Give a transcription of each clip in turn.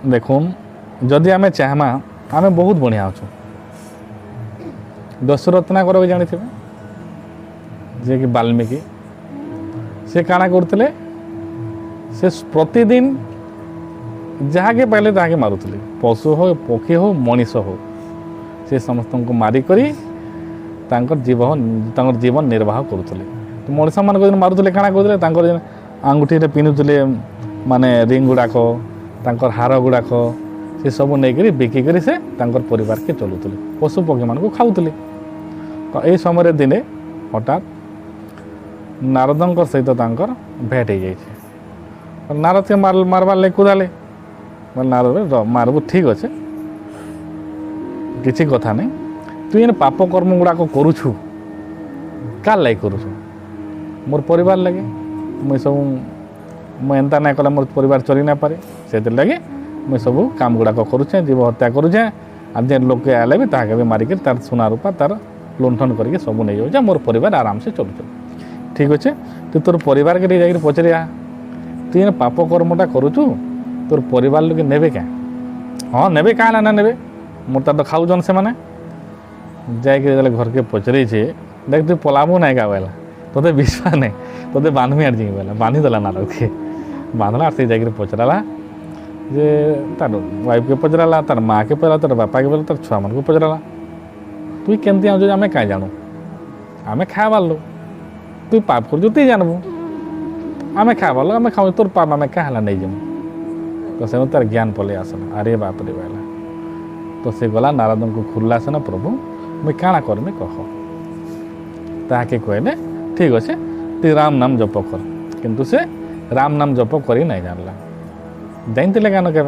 देखुन जदि आम चाहमा आम बहुत बढ़िया अच्छु। दशरत्नाकर भी जानी जे कि वाल्मीकि से काଣା करते से प्रतिदिन जहाँके पाइले ताके मारुले पशु हो पक्षी हो मनीष हो से समस्त को मारिक जीवन निर्वाह करुले। तो मनीष मान मारुले काଣା करुले आंगुठी पिंधुले माने रिंग गुड़ाक हार गुड़ाक से सब नहीं बिकिक से परिवार के चलुले पशु पक्षी मान को खाऊले। तो यही समय दिने हठात नारद सहित भेट हो जाए नारद के मारबार लगे कूदाले नारद मारबू ठीक अच्छे किसी कथा नहीं तु ये पाप कर्म गुड़ाक करुछु का लगे करुछु मोर परिवार लगे मुई सब एंता ना कला मोर परिवार चली ना पारे से लगे मुई सब काम गुड़ाक करुचे जीव हत्या करुचे आज जे लोक आले भी ताके भी मारिक तार सुना रूपा तार लुंठन करके सब नहीं जाऊँ मोर परिवार आराम से चलुचे। ठीक अच्छे तू तोर परिवार के लिए जाकर पचारिया तु ये पाप कर्मटा करुचु तोर परिवार लोग नेबे क्या हाँ नेबे क्या ना नेबे मोर तार तो खाऊन से मैंने जाकर घर के पचरे देख तु पलाबू ना क्या बोला तोते विश्वास नहीं तोते बांधमी आड़ जी बोला बांधी देला नारद के बांधला से जाकर पचराला जे तार वाइफ के पचराला तार माँ के पचरा तार बापा के पचरा तार छुआ मन को पचराला तुई केमती आउ आम क्या जानू आम खाबार लोग तुई पाप कर तु जानबू आम खाबार लोग आम खाऊ तोर पाप आम क्या नहीं जमु। तो से तार ज्ञान पलि आसला अरे बाप रे बोला तो से गला नारद को खुल्ला से ना प्रभु मुई काଣା करमी कह ताके कहले ठीक अच्छे तु राम नाम जप कर किंतु से राम नाम जप करी नहीं जानला जानते क्या के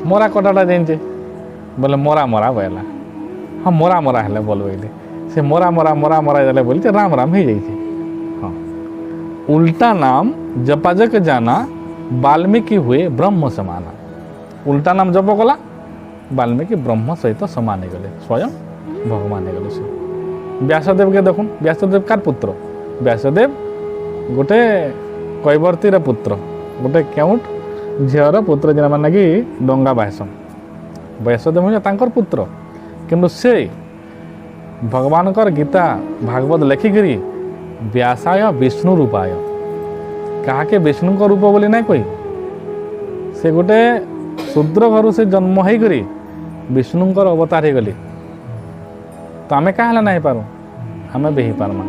मरा कटाटा जाने बोले मरा मरा बोला हाँ मरा मरा है बोल बोले से मरा मरा मरा मरा जाले बोलते राम राम ही जाइए। हाँ उल्टा नाम जपाजक जाना वाल्मीकि हुए ब्रह्म समाना उल्टा नाम जप कला वाल्मीकि ब्रह्म सहित समान हो गले स्वयं भगवान हो गले। से व्यासदेव के देखुन व्यासदेव कार पुत्र व्यासदेव गोटे कैवर्तीर पुत्र गोटे केउट झीर पुत्र जेना माने कि डंगा बाहसन व्यासदेव हो पुत्र किंतु से भगवान गीता भागवत लेखिकी व्यासाय विष्णु रूपाय क्या विष्णु को रूप बोली ना कोई से गोटे शूद्र घर से जन्म हो विष्णुंकर अवतार हो गली तो आम क्या नहीं पारू आम भी हो पार्मा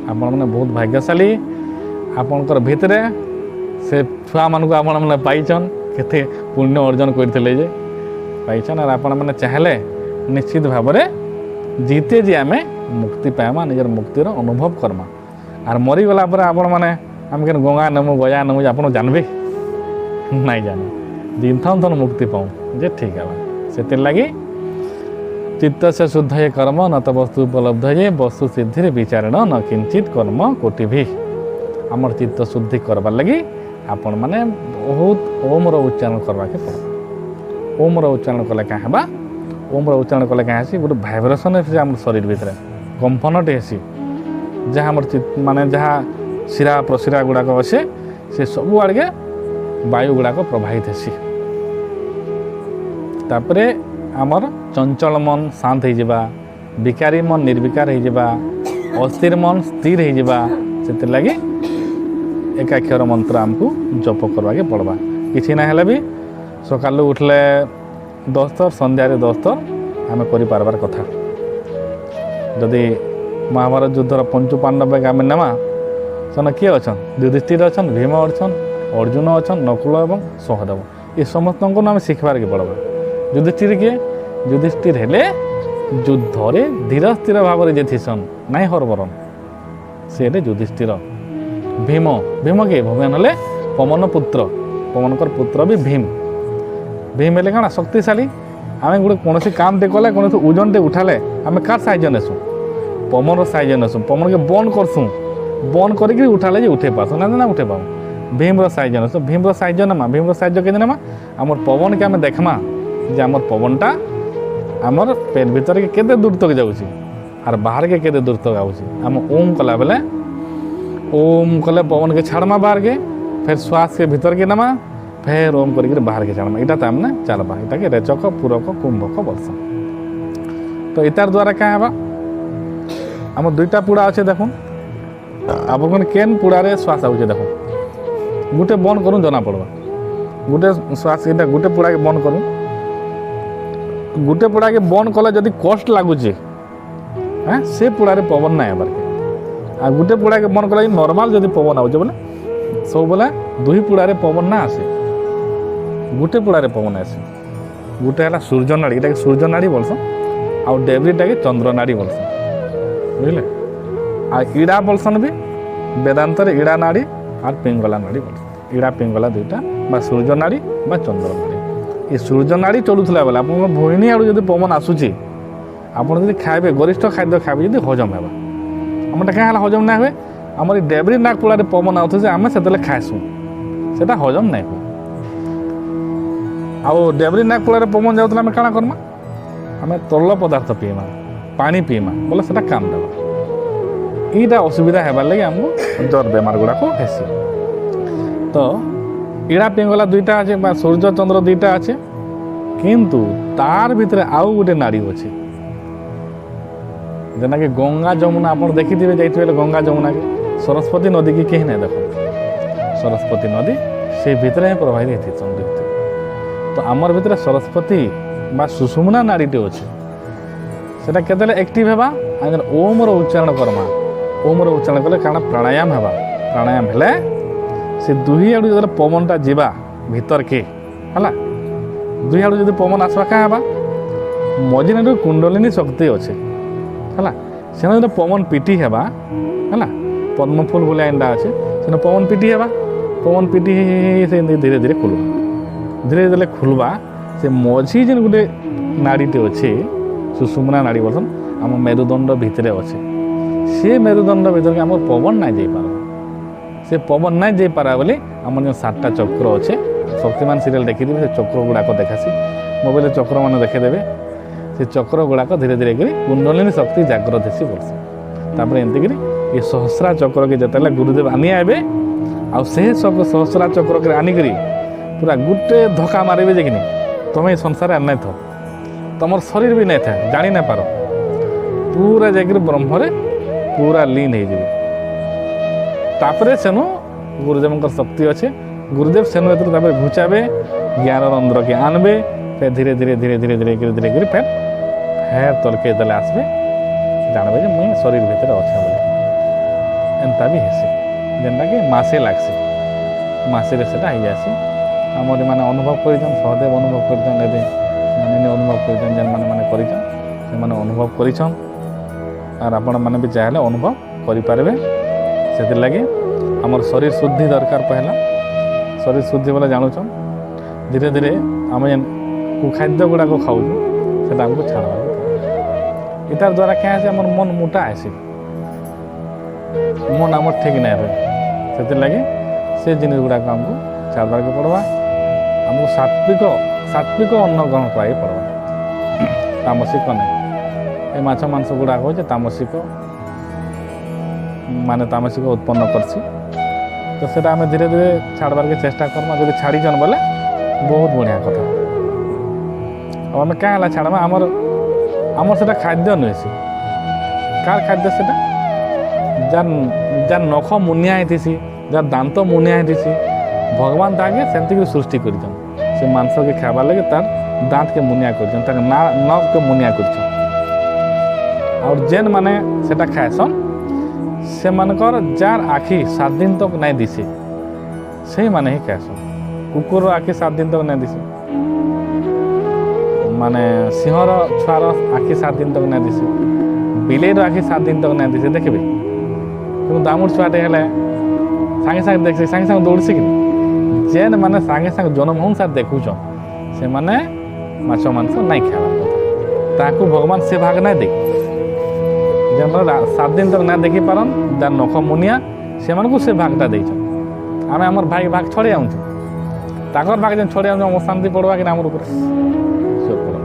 आपण मैंने बहुत भाग्यशाली आपणकर भितर से छुआ मान को आपण मैंने पाइछन केते पुण्य अर्जन करते पाइछन और आपण मैंने चाहले निश्चित भाव में जीते जी आम मुक्ति पाइमा निजर मुक्तिर अनुभव करमा आर मरीगला आपण मैंने आम के गंगा नमु गया नमु आप जानबे नहीं जाने जिनथन थन मुक्ति पाऊँ जे ठीक है से लगी चित्त से शुद्ध ये कर्म न तो वस्तु उपलब्ध ये वस्तु सिद्धि विचारण न किंचित कर्म कोटि भी आमर चित्त शुद्धि करवार लगी आपण मैंने बहुत ओम उच्चारण करवा के पड़े ओम उच्चारण कले क्या है ओम उच्चारण कले क्या गोटे भाइब्रेसन है आम शरीर भितर कंपनटे हेसी जहाँ माने जहाँ शिरा प्रशिरा गुड़ाक अच्छे से सब आड़े वायु गुड़ाक प्रवाहित हेसी तापरे आमर चंचल मन शांत हो जावा विकारी मन निर्विकार हो जावा अस्थिर मन स्थिर हो जावा से लगी एकाक्षर मंत्र आमको जप करवा के पड़वा किसी ना हेले भी सकालू उठले 10 थर संध्या 10 थर आम कर कथा जदि महाभारत युद्धर पंचु पांडव आम नेमा से किए अच्छा युधिष्ठिर अच्छा भीम अच्छा अर्जुन अच्छा नकुल और सहदेव ये समस्त को आम शिखबार के पड़वा युधिष्ठिर किए युधिष्ठिर हेले युद्धरे धीर स्थिर भाव में थीसन नाई हरबरन से युधिष्ठिर भीम भीम किए भगवान हेले पवन पुत्र पवनकर पुत्र भी भीम भीम हेले क्या शक्तिशाली आम गोटे कौन काम टे कले कौन ओजन टे उठाले आम कार साहाଯ୍य नेसु पवन साहाଯ୍य नेसु पवन के बंद करसु बंद करके उठाले जे उठे पास ना उठे पाऊ भीम साहाଯ୍य नेसु भीम साहाଯ୍य नमा भीम साहाଯ୍य के नमा आमर पवन के आम देखमा जे आमर पवनटा आमर पेट भीतर के केते दूर तक जाऊँगी और बाहर के केते दूर तक आऊँगी आम ओम कला बेले ओम कले पवन के छाड़मा बाहर के फिर श्वास के भीतर के नमा ଫେର୍ ଓମ୍ କରିକି ବାହାରକେ ଛାଡ଼ମା ଇଟା ତାମାନେ ଚାଲ୍ବା ଇଟାକେ ରେଚକ ପୂରକ କୁମ୍ଭକ ବୋଲ୍ସନ୍। ତ ଇତାର ଦ୍ୱାରା କାଁ ହେବା ଆମର ଦୁଇଟା ପୁଡ଼ା ଅଛେ ଦେଖୁନ୍ ଆପଣମାନେ କେନ୍ ପୁଡ଼ାରେ ଶ୍ୱାସ ଆଉଛେ ଦେଖୁନ୍ ଗୁଟେ ବନ୍ଦ କରୁନ୍ ଜଣା ପଡ଼ବା ଗୁଟେ ଶ୍ୱାସ ଇଟା ଗୁଟେ ପୁଡ଼ାକେ ବନ୍ଦ କରୁନ୍ ଗୁଟେ ପୁଡ଼ାକେ ବନ୍ଦ କଲେ ଯଦି କଷ୍ଟ ଲାଗୁଛେ হ্যাঁ সে পুড়ারে পবন নাই আবার আর গোটে পুড়াকে মন করা নর্মাল যদি পবন আউছে বলে সবুলে দুই পুড়ারে পবন না আসে গোটে পুড়ারে পবন আসে গোটে হল সূর্য নাড়ি এটাকে সূর্য নাড়ি বলছন আর ডেবরিটাকে চন্দ্র নাড়ি বলছন বুঝলে আর ইড়া বলছন বি বেদান্তরে ইড়া নাড়ি আর পিঙ্গলা নাড়ি বলছন ইড়া পিঙ্গলা দুইটা বা সূর্য নাড়ি বা চন্দ্র নাড়ি এই সূর্য নাড়ি চলুলা বেলে আপনার ভূমি আড়ু যদি পবন আসুচি আপনার যদি খাইবে গরিষ্ঠ খাদ্য খাইবে যদি হজম হেবা আমারটা কাঁ হল হজম না হুয়ে আমার এই ডেবরি নাক পোড়ারে পবন আউথছে আমি সেতলে খাইসু সেটা হজম নাই হুয়ে ଆଉ ଡେବରି ନାକ କୂଳରେ ପବନ ଯାଉଥିଲା ଆମେ କାଣା କର୍ମା ଆମେ ତରଳ ପଦାର୍ଥ ପିଇମା ପାଣି ପିଇମା ବୋଲେ ସେଟା କାମ ଦେବା ଏଇଟା ଅସୁବିଧା ହେବାର୍ ଲାଗି ଆମକୁ ଜ୍ୱର ବେମାର ଗୁଡ଼ାକ ହେସି ତ ଇଡ଼ା ପିଙ୍ଗଲା ଦୁଇଟା ଅଛେ ବା ସୂର୍ଯ୍ୟ ଚନ୍ଦ୍ର ଦୁଇଟା ଅଛେ କିନ୍ତୁ ତାର ଭିତରେ ଆଉ ଗୋଟେ ନାଡ଼ି ଅଛି ଯେନ୍ଟାକି ଗଙ୍ଗା ଯମୁନା ଆପଣ ଦେଖିଥିବେ ଯାଇଥିବେ ହେଲେ ଗଙ୍ଗା ଯମୁନାକେ ସରସ୍ୱତୀ ନଦୀକି କେହି ନାଇଁ ଦେଖ ସରସ୍ୱତୀ ନଦୀ ସେ ଭିତରେ ହିଁ ପ୍ରବାହିତ ହେଇଥିସନ୍ ତ ଆମର ଭିତରେ ସରସ୍ୱତୀ ବା ସୁଷୁମ୍ନା ନାଡ଼ୀଟେ ଅଛେ ସେଟା କେତେବେଳେ ଆକ୍ଟିଭ ହେବା ଆମେ ଓମ୍ର ଉଚ୍ଚାରଣ କର୍ମା ଓମ୍ର ଉଚ୍ଚାରଣ କଲେ କାଣା ପ୍ରାଣାୟାମ ହେବା ପ୍ରାଣାୟାମ ହେଲେ ସେ ଦୁହି ଆଡ଼ୁ ଯେତେବେଳେ ପବନଟା ଯିବା ଭିତରକେ ହେଲା ଦୁହି ଆଡ଼ୁ ଯଦି ପବନ ଆସିବା କାଁ ହେବା ମଝିରେ ଗୋଟେ କୁଣ୍ଡଲିନୀ ଶକ୍ତି ଅଛେ ହେଲା ସେନ ଯେତେବେଳେ ପବନ ପିଟି ହେବା ହେଲା ପଦ୍ମଫୁଲ ଭଳିଆ ଏନ୍ତା ଅଛେ ସେନ ପବନ ପିଟି ହେବା ପବନ ପିଟି ସେ ଧୀରେ ଧୀରେ ଖୋଲବା ଧୀରେ ଧୀରେ ଖୋଲବା ସେ ମଝି ଯେନ୍ ଗୋଟେ ନାଡ଼ୀଟେ ଅଛେ ସୁଷୁମ୍ନା ନାଡ଼ୀ ବୋଲସନ୍ ଆମ ମେରୁଦଣ୍ଡ ଭିତରେ ଅଛେ ସେ ମେରୁଦଣ୍ଡ ଭିତରକେ ଆମର ପବନ ନାଇଁ ଯାଇପାରବା ସେ ପବନ ନାଇଁ ଯାଇପାରା ବୋଲି ଆମର ଯେଉଁ 7ଟା ଚକ୍ର ଅଛେ ଶକ୍ତିମାନ ସିରିଏଲ୍ ଦେଖିଦେବେ ସେ ଚକ୍ର ଗୁଡ଼ାକ ଦେଖାସି ମୋବାଇଲରେ ଚକ୍ରମାନେ ଦେଖିଦେବେ ସେ ଚକ୍ର ଗୁଡ଼ାକ ଧୀରେ ଧୀରେ କରି କୁଣ୍ଡଲିନୀ ଶକ୍ତି ଜାଗ୍ରତ ହେସି ବୋଲସନ୍ ତାପରେ ଏମିତିକିରି ଏ ସହସ୍ରା ଚକ୍ରକେ ଯେତେବେଳେ ଗୁରୁଦେବ ଆନି ଆଇବେ ଆଉ ସେ ସହସ୍ରା ଚକ୍ରକେ ଆନିକରି ପୁରା ଗୋଟେ ଧକ୍କା ମାରିବେ ଯେ କିନି ତମେ ଏ ସଂସାରରେ ନାଇଁ ଥାଅ ତମର ଶରୀର ବି ନାଇଁ ଥାଏ ଜାଣି ନାଇଁ ପାର ପୁରା ଯାଇକିରି ବ୍ରହ୍ମରେ ପୁରା ଲୀନ ହେଇଯିବେ ତାପରେ ସେନୁ ଗୁରୁଦେବଙ୍କର ଶକ୍ତି ଅଛେ ଗୁରୁଦେବ ସେନୁ ଏଥିରୁ ତାପରେ ଘୁଚାବେ ଜ୍ଞାନ ରନ୍ଧ୍ରକେ ଆନବେ ଫେର୍ ଧୀରେ ଧୀରେ ଧୀରେ ଧୀରେ ଧୀରେ କରି ଧୀରେ କରି ଫେର୍ ତଲକେ ଯେତେବେଳେ ଆସିବେ ଜାଣବେ ଯେ ମୁଇଁ ଶରୀର ଭିତରେ ଅଛେ ବୋଲି ଏନ୍ତା ବି ହେସି ଯେନ୍ଟାକି ମାସେ ଲାଗ୍ସି ମାସେରେ ସେଟା ହେଇଯାସି ଆମର ମାନେ ଅନୁଭବ କରିଛନ୍ ସହଦେବ ଅନୁଭବ କରିଛନ୍ ଏବେ ମାନେ ଅନୁଭବ କରିଛନ୍ ଯେନ୍ମାନେ ମାନେ କରିଛନ୍ ସେମାନେ ଅନୁଭବ କରିଛନ୍ ଆର୍ ଆପଣମାନେ ବି ଚାହିଁଲେ ଅନୁଭବ କରିପାରିବେ ସେଥିର୍ଲାଗି ଆମର ଶରୀର ଶୁଦ୍ଧି ଦରକାର ପହେଲା ଶରୀର ଶୁଦ୍ଧି ବୋଲେ ଜାଣୁଛନ୍ ଧୀରେ ଧୀରେ ଆମେ ଯେନ୍ କୁଖାଦ୍ୟ ଗୁଡ଼ାକ ଖାଉଛୁ ସେଟା ଆମକୁ ଛାଡ଼ବାକୁ ଇତାର ଦ୍ୱାରା କାଁ ହେସି ଆମର ମନ ମୋଟା ହେସି ମନ ଆମର ଠିକ୍ ନାଇଁ ରହେ ସେଥିର୍ଲାଗି ସେ ଜିନିଷ ଗୁଡ଼ାକ ଆମକୁ ଛାଡ଼ବାକେ ପଡ଼ବା ଆମକୁ ସାତ୍ବିକ ଅନ୍ନ ଗ୍ରହଣ କରିବାକୁ ପଡ଼ବା ତାମସିକ ନାହିଁ ଏ ମାଛ ମାଂସ ଗୁଡ଼ାକ ହଉଛେ ତାମସିକ ମାନେ ତାମସିକ ଉତ୍ପନ୍ନ କରସି ତ ସେଟା ଆମେ ଧୀରେ ଧୀରେ ଛାଡ଼ବାର୍କେ ଚେଷ୍ଟା କର୍ମା ଯଦି ଛାଡ଼ିଛନ୍ ବୋଲେ ବହୁତ ବଢ଼ିଆ କଥା ଆଉ ଆମେ କାଁ ହେଲା ଛାଡ଼ମା ଆମର ସେଟା ଖାଦ୍ୟ ନୁହେଁସି କାର୍ ଖାଦ୍ୟ ସେଟା ଯାର ନଖ ମୁନିଆ ହେଇଥିସି ଯାର ଦାନ୍ତ ମୁନିଆ ହେଇଥିସି ଭଗବାନ ତାହାକେ ସେମିତିକି ସୃଷ୍ଟି କରିଛନ୍ ସେ ମାଂସକେ ଖାଇବାର୍ ଲାଗି ତାର ଦାନ୍ତକେ ମୁନିଆ କରିଛନ୍ ତାଙ୍କ ନଖକେ ମୁନିଆ କରିଛନ୍ ଆଉ ଯେନ୍ ମାନେ ସେଟା ଖାଏସନ୍ ସେମାନଙ୍କର ଯାର ଆଖି 7 ଦିନ ତକ ନାଇଁ ଦିଶେ ସେଇମାନେ ହିଁ ଖାଏସନ୍ କୁକୁରର ଆଖି 7 ଦିନ ତକ ନାଇଁ ଦିଶେ ମାନେ ସିଂହର ଛୁଆର ଆଖି 7 ଦିନ ତକ ନାଇଁ ଦିଶେ ବିଲେଇର ଆଖି 7 ଦିନ ତକ ନାଇଁ ଦିଶେ ଦେଖିବେ କିନ୍ତୁ ଦାମୁର ଛୁଆଟେ ହେଲେ ସାଙ୍ଗେ ସାଙ୍ଗେ ଦେଖସି ସାଙ୍ଗେ ସାଙ୍ଗେ ଦୌଡ଼ିସି କି ଯେନ୍ ମାନେ ସାଙ୍ଗେ ସାଙ୍ଗେ ଜନ୍ମ ହଉନ୍ ସାର୍ ଦେଖୁଛନ୍ ସେମାନେ ମାଛ ମାଂସ ନାଇଁ ଖାଇବାର କଥା ତାହାକୁ ଭଗବାନ ସେ ଭାଗ ନାଇଁ ଦେଇ ଯେମାନେ 7 ଦିନ ତକ ନାଇଁ ଦେଖିପାରନ୍ ଯାର ନଖ ମୁନିଆ ସେମାନଙ୍କୁ ସେ ଭାଗଟା ଦେଇଛନ୍ ଆମେ ଆମର ଭାଗ ଛଡ଼େଇ ଆଣୁଛୁ ତାଙ୍କର ଭାଗ ଯେନ୍ ଛଡ଼େଇ ଆଣୁଛୁ ଆମ ଶାନ୍ତି ପଡ଼ବା କି ଆମର ଉପରେ ସେ ପଡ଼ବା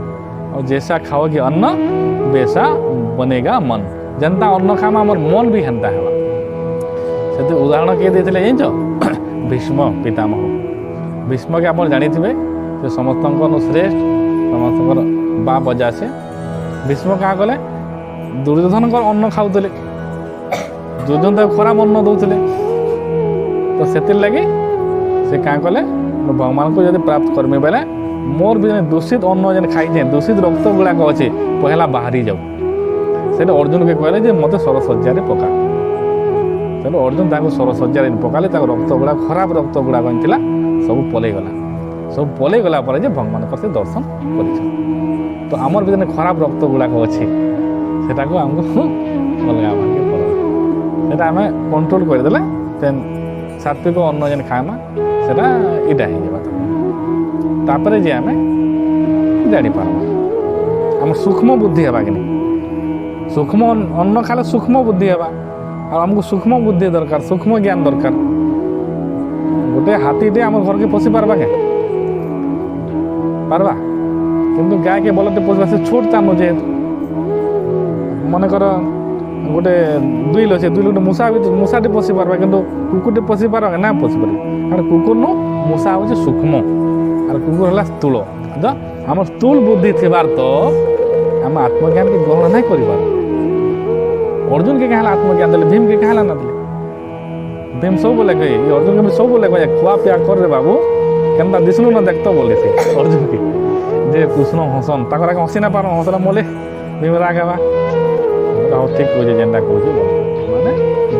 ଆଉ ଜେସା ଖାଅ କି ଅନ୍ନ ବେସା ବନେଗା ମନ ଯେନ୍ତା ଅନ୍ନ ଖାଇମା ଆମର ମନ ବି ହେନ୍ତା ହେବା ସେଠି ଉଦାହରଣ କିଏ ଦେଇଥିଲେ ଜାଣିଛ ଭୀଷ୍ମ ପିତାମହ ଭୀଷ୍ମକେ ଆପଣ ଜାଣିଥିବେ ସେ ସମସ୍ତଙ୍କଠୁ ଶ୍ରେଷ୍ଠ, ସମସ୍ତଙ୍କର ବା ବଜା ସେ। ଭୀଷ୍ମ କାଁ କଲେ, ଦୁର୍ଯ୍ୟୋଧନଙ୍କର ଅନ୍ନ ଖାଉଥିଲେ, ଦୁର୍ଯ୍ୟୋଧନ ତାକୁ ଖରାପ ଅନ୍ନ ଦଉଥିଲେ, ତ ସେଥିର୍ଲାଗି ସେ କାଁ କଲେ, ଭଗବାନଙ୍କୁ ଯଦି ପ୍ରାପ୍ତ କରମି ବେଲେ ମୋର୍ ବି ଯେନ୍ ଦୂଷିତ ଅନ୍ନ ଯେନ୍ ଖାଇଛେ, ଦୂଷିତ ରକ୍ତ ଗୁଡ଼ାକ ଅଛେ ପହେଲା ବାହାରି ଯାଉ। ସେଟା ଅର୍ଜୁନକେ କହିଲେ ଯେ ମୋତେ ସରଶଯ୍ୟାରେ ପକା। ତେଣୁ ଅର୍ଜୁନ ତାଙ୍କୁ ସରଶଯ୍ୟାରେ ପକାଲେ, ତାଙ୍କ ରକ୍ତ ଗୁଡ଼ାକ ଖରାପ ରକ୍ତ ଗୁଡ଼ାକ ଥିଲା ସବୁ ପଲେଇଗଲା। ସବୁ ପଲେଇଗଲା ପରେ ଯେ ଭଗବାନଙ୍କର ସେ ଦର୍ଶନ କରିଛନ୍। ତ ଆମର ବି ଯେନ୍ ଖରାପ ରକ୍ତ ଗୁଡ଼ାକ ଅଛି ସେଟାକୁ ଆମକୁ ଅଲଗା ମାର୍କେ ପଡ଼୍ବା। ସେଟା ଆମେ କଣ୍ଟ୍ରୋଲ୍ କରିଦେଲେ ତେନ୍ ସାତ୍ଵିକ ଅନ୍ନ ଯେନ୍ ଖାଏମା ସେଟା ଇଟା ହେଇଯିବା। ତାପରେ ଯେ ଆମେ ଜାଣିପାରମା ଆମର ସୂକ୍ଷ୍ମ ବୁଦ୍ଧି ହେବା କି ନାହିଁ। ସୂକ୍ଷ୍ମ ଅନ୍ନ ଖାଇଲେ ସୂକ୍ଷ୍ମ ବୁଦ୍ଧି ହେବା। ଆଉ ଆମକୁ ସୂକ୍ଷ୍ମ ବୁଦ୍ଧି ଦରକାର, ସୂକ୍ଷ୍ମ ଜ୍ଞାନ ଦରକାର। ଗୋଟେ ହାତୀଟେ ଆମ ଘରକେ ପଶି ପାରବା କେ ପାରବା, କିନ୍ତୁ ଗାଈକେ ବଲଦଟେ ପଶିବା ସେ ଛୋଟ ତାନୁ। ଯେହେତୁ ମନେକର ଗୋଟେ ଦୁଇଲ ଅଛେ, ଦୁଇଲ ଗୋଟେ ମୂଷାଟେ ପଶି ପାରବା, କିନ୍ତୁ କୁକୁରଟେ ପଶି ପାରବା ନା ପଶି ପାରିବ। କାରଣ କୁକୁରନୁ ମୂଷା ହେଉଛି ସୂକ୍ଷ୍ମ আর কুকুর হল স্থূল। তো আমার স্থূল বুদ্ধি থার তো আমি আত্মজ্ঞানকে গ্রহণ না করিবার। অর্জুনকে কাহলা আত্মজ্ঞান দেলে, ভীমকে কাহলা না দেলে? ভীম ସବୁବେଳେ କହେ, ଅର୍ଜୁନকে ବି ସବୁବେଳେ କହେ ଖୁଆ ପିଆ କରରେ ବାବୁ, କେନ୍ତା ଦିଶୁନୁ ନା ଦେଖତ ବୋଲିସି ଅର୍ଜୁନକେ। ଯେ କୃଷ୍ଣ ହସନ୍, ତାଙ୍କର ଆগে ହସି ନା ପାର, ହସଲା ମଲେ ଭୀମ ରାଗ ହେବା। ହଉ ଠିକ୍ କହୁଛେ ଯେନ୍ଟା କହୁଛେ, ମାନେ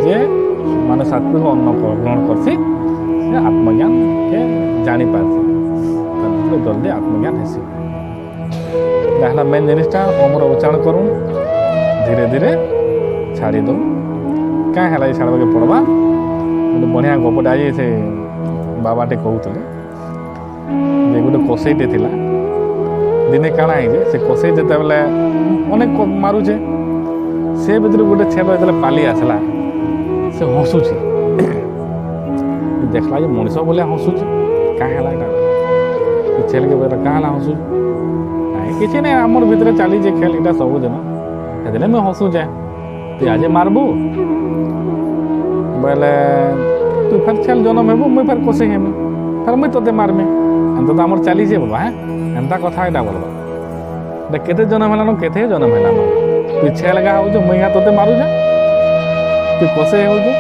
ଯେ ମାନେ ସାତ୍ଵିକ ଅନ୍ନ ଗ୍ରହଣ କରସି ସେ ଆତ୍ମଜ୍ଞାନକେ ଜାଣିପାରସି, ଜଲ୍ଦି ଆତ୍ମଜ୍ଞାନ ହେସି। ହେଲା ମେନ୍ ଜିନିଷଟା ଓମର ଉଚ୍ଚାରଣ କରୁନ୍, ଧୀରେ ଧୀରେ ଛାଡ଼ି ଦଉ। କାଁ ହେଲା ଏ ଛାଡ଼ବାକେ ପଡ଼ବା? ଗୋଟେ ବଢ଼ିଆ ଗପଟେ ଆଜି ସେ ବାବାଟେ କହୁଥିଲେ ଯେ ଗୋଟେ କଷେଇଟେ ଥିଲା। ଦିନେ କାଣା ହେଇଛେ, ସେ କଷେଇ ଯେତେବେଳେ ଅନେକ ମାରୁଛେ, ସେ ଭିତରୁ ଗୋଟେ ଛେଲ ଯେତେବେଳେ ପାଲି ଆସିଲା, ସେ ହସୁଛି। ଦେଖିଲା ଯେ ମଣିଷ ଭଳିଆ ହସୁଛି, କାଁ ହେଲା ଏଇଟା? ଛେଲକେ ବେଲେ କାଁ ହେଲା ହସୁଛୁ? ନାଇଁ କିଛି ନାଇଁ, ଆମର ଭିତରେ ଚାଲିଛେ ଖେଳ ଏଇଟା ସବୁଦିନ, ସେଥିରେ ମୁଇଁ ହସୁଛେ। ତୁଇ ଆଜି ମାରବୁ ବୋଇଲେ তুই ফের ছেল জন্ম হেবু, মুই ফের কষে হেমি, ফের মুই তোতে মারমি। এত তো আমার চালিছে বলবা। হ্যাঁ, এন্তা কথা এটা বলবা। এটা কেতে জন্ম হেলানো, কেতে জন্ম হেলানো? তুই ছেল গা হউଛୁ, মুই গা তোতে মারুছে। তুই কষে হউଛୁ,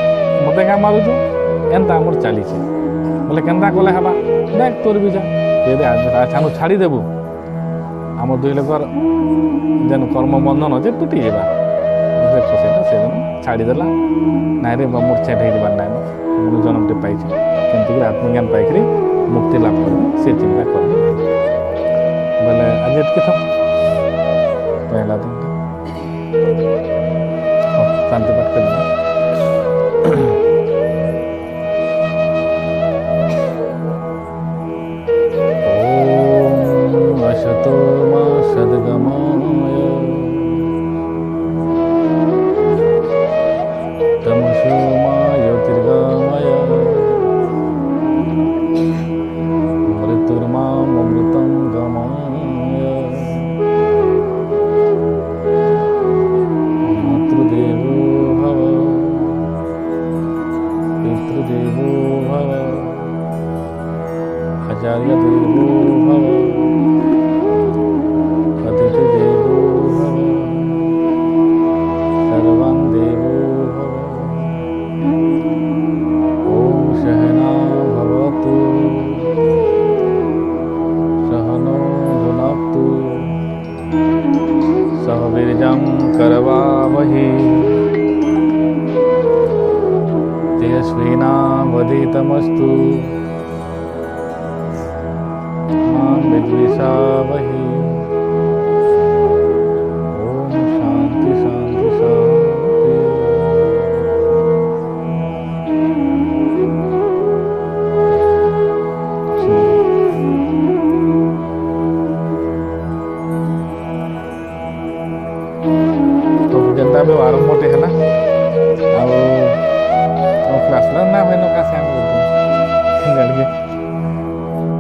মতে গা মারুଛୁ। এন্তা আমার চালিছে। বলে কেন্তা কলে হেবা? দেখ তোর বি যা, যদি আছানু ছাড়ি দেবু, আমার দুই লোকর যেন কর্মবন্ধন আছে টুটি যাবা। ସେ କଷେଇଟା ସେଦିନ ଛାଡ଼ିଦେଲା। ନାଇଁରେ ମୋର ଛେଟ ହେଇଯିବାର ନାଇଁ, ମୁଁ ଜନ୍ମଟେ ପାଇଛି, କେମିତିକରି ଆତ୍ମଜ୍ଞାନ ପାଇକରି ମୁକ୍ତି ଲାଭ କରିବି ସେ ଚିନ୍ତା କରିବି। ବୋଲେ ଆଜି ଏତିକି ଥାଉ ପହିଲା ଦିନଟା। ହଉ, ଶାନ୍ତି ପାଠ କରିବି। ଓମ୍ ଅସତୋ ମା ସଦ୍ଗମୟ तमसो मा ज्योतिर्गमय मृत्युर्मामृतं गमय। मातृदेवो भव पितृदेवो भव आचार्यदेवो भव अतिथिदेवो भव सर्वान् देवो भव। ओम सहना भवतु सहनो भुनक्तु सह वीर्यं करवावहि तेजस्विनावधीतमस्तु मा विद्विषावहि। ओम शांति शांति शांति। ଯେନ୍ତା ବି ଆରମ୍ଭଟେ ହେଲା ଆଉ କ୍ଲାସ୍ ନା ହୁଏନ କାଶ